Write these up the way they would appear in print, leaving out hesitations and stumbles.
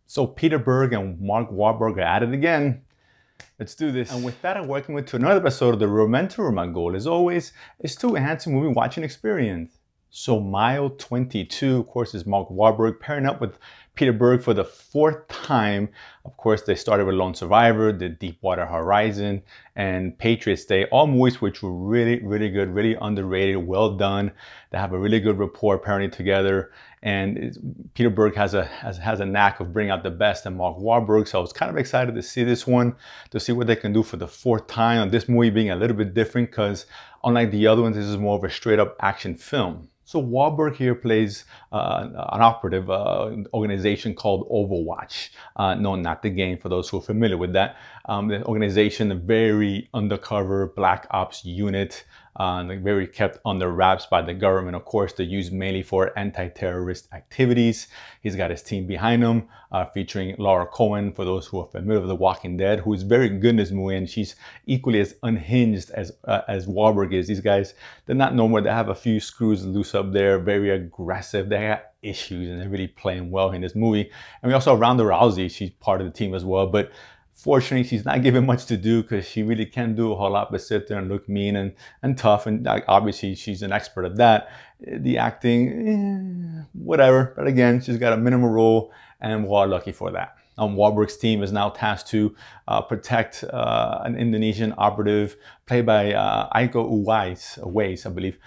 So Peter Berg and Mark Wahlberg are at it again. Let's do this. And with that, I'm working with to another episode of the Romantic Room. My goal, as always, is to enhance the movie watching experience. So Mile 22, of course, is Mark Wahlberg pairing up with Peter Berg for the fourth time. Of course, they started with Lone Survivor, the Deepwater Horizon, and Patriots Day. All movies which were really, really good, really underrated, well done. They have a really good rapport pairing together. And Peter Berg has a knack of bringing out the best in Mark Wahlberg. So I was kind of excited to see this one, to see what they can do for the fourth time. And this movie being a little bit different because unlike the other ones, this is more of a straight up action film. So Wahlberg here plays an operative organization called Overwatch. No, not the game, for those who are familiar with that. The organization, a very undercover black ops unit, very kept under wraps by the government. Of course, they're used mainly for anti-terrorist activities. He's got his team behind him, featuring Laura Cohen, for those who are familiar with The Walking Dead, who is very good in this movie, and she's equally as unhinged as Wahlberg is. These guys, they're not normal. They have a few screws loose up there, very aggressive. They have issues, and they're really playing well in this movie. And we also have Ronda Rousey. She's part of the team as well, but fortunately, she's not given much to do because she really can't do a whole lot but sit there and look mean and tough. And obviously, she's an expert at that. The acting, whatever. But again, she's got a minimal role, and we're all lucky for that. Wahlberg's team is now tasked to protect an Indonesian operative played by Iko Uwais, I believe,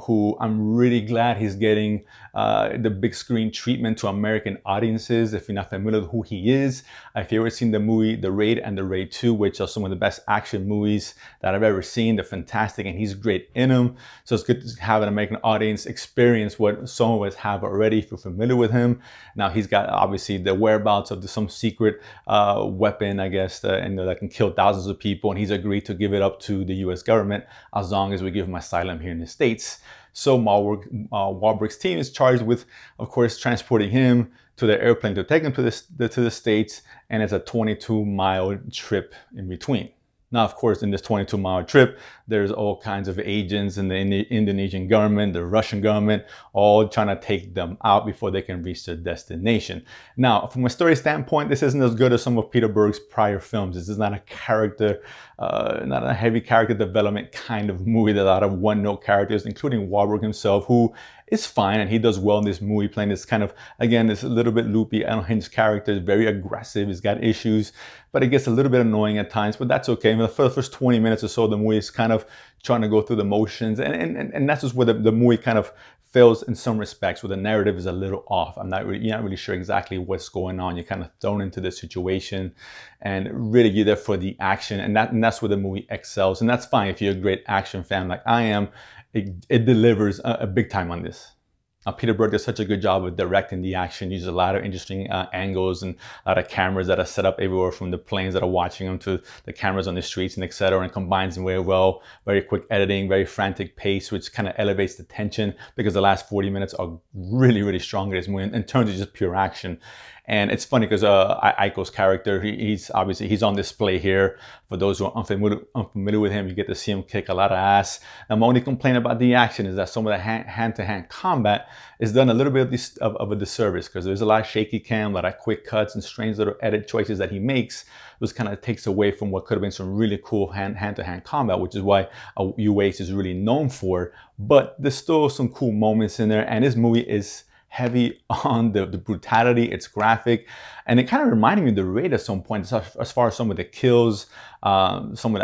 who I'm really glad he's getting the big screen treatment to American audiences. If you're not familiar with who he is, if you've ever seen the movie The Raid and The Raid 2, which are some of the best action movies that I've ever seen, they're fantastic, and he's great in them. So it's good to have an American audience experience what some of us have already if you're familiar with him. Now he's got obviously the whereabouts of some secret weapon, I guess, and that can kill thousands of people, and he's agreed to give it up to the US government as long as we give him asylum here in the States. So Wahlberg's team is charged with, of course, transporting him to the airplane to take him to the States, and it's a 22-mile trip in between. Now, of course, in this 22-mile trip, there's all kinds of agents in the Indonesian government, the Russian government, all trying to take them out before they can reach their destination. Now, from a story standpoint, this isn't as good as some of Peter Berg's prior films. This is not a character, not a heavy character development kind of movie. There are a lot of one-note characters, including Wahlberg himself, who is fine, and he does well in this movie, playing this kind of, again, this a little bit loopy, unhinged character. Is very aggressive, he's got issues, but it gets a little bit annoying at times, but that's okay. For the first 20 minutes or so, the movie is kind of trying to go through the motions, and that's just where the movie kind of fails in some respects, where the narrative is a little off. You're not really sure exactly what's going on. You're kind of thrown into the situation, and really you're there for the action, and that's where the movie excels, and that's fine if you're a great action fan like I am. It delivers a big time on this. Peter Berg does such a good job of directing the action, uses a lot of interesting angles and a lot of cameras that are set up everywhere, from the planes that are watching them to the cameras on the streets and etc., and combines them very well. Very quick editing, very frantic pace, which kind of elevates the tension because the last 40 minutes are really, really strong in this movie in terms of just pure action. And it's funny because Aiko's character, he's obviously on display here. For those who are unfamiliar with him, you get to see him kick a lot of ass. Now, my only complaint about the action is that some of the hand-to-hand combat is done a little bit of a disservice, because there's a lot of shaky cam, a lot of quick cuts and strange little edit choices that he makes, which kind of takes away from what could have been some really cool hand-to-hand combat, which is why Uwais is really known for. But there's still some cool moments in there, and this movie is heavy on the brutality. It's graphic, and it kind of reminded me of The Raid at some point, as far as some of the kills, some of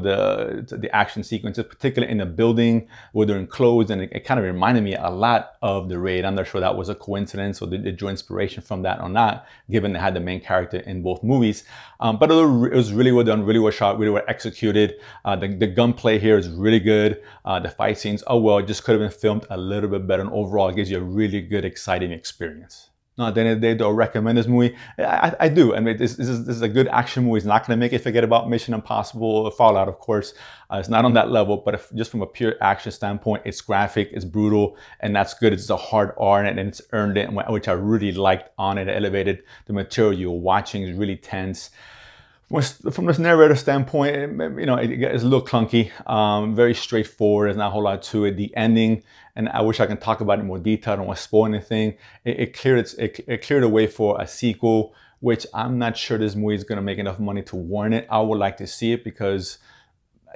the action sequences, particularly in the building where they're enclosed, and it kind of reminded me a lot of The Raid. I'm not sure that was a coincidence or they drew inspiration from that or not, given they had the main character in both movies. But it was really well done, really well shot, really well executed. The gunplay here is really good. The fight scenes, it just could have been filmed a little bit better, and overall it gives you a really good, exciting experience. No, at the end of the day, do I recommend this movie? I do. I mean, this is a good action movie. It's not going to make you forget about Mission Impossible or Fallout, of course. It's not on that level, but just from a pure action standpoint, it's graphic, it's brutal, and that's good. It's a hard R, and it's earned it, which I really liked on it. It elevated the material you're watching. Is really tense. From this narrator standpoint, it's a little clunky, very straightforward. There's not a whole lot to it. The ending, and I wish I can talk about it in more detail. I don't want to spoil anything. It cleared the way for a sequel, which I'm not sure this movie is going to make enough money to warrant it. I would like to see it because,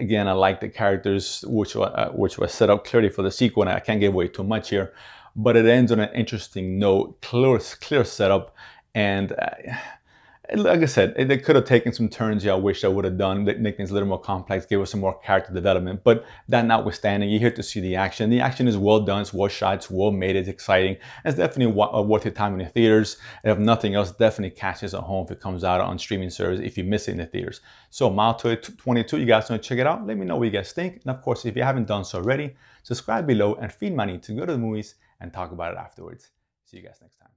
again, I like the characters which were set up clearly for the sequel, and I can't give away too much here. But it ends on an interesting note, clear setup, and like I said, they could have taken some turns here I wish I would have done, make things a little more complex, give us some more character development. But that notwithstanding, you're here to see the action. The action is well done, it's well shot, it's well made, it's exciting. It's definitely worth your time in the theaters. And if nothing else, definitely catches at home if it comes out on streaming service if you miss it in the theaters. So Mile 22, you guys want to check it out? Let me know what you guys think. And of course, if you haven't done so already, subscribe below and feed money to go to the movies and talk about it afterwards. See you guys next time.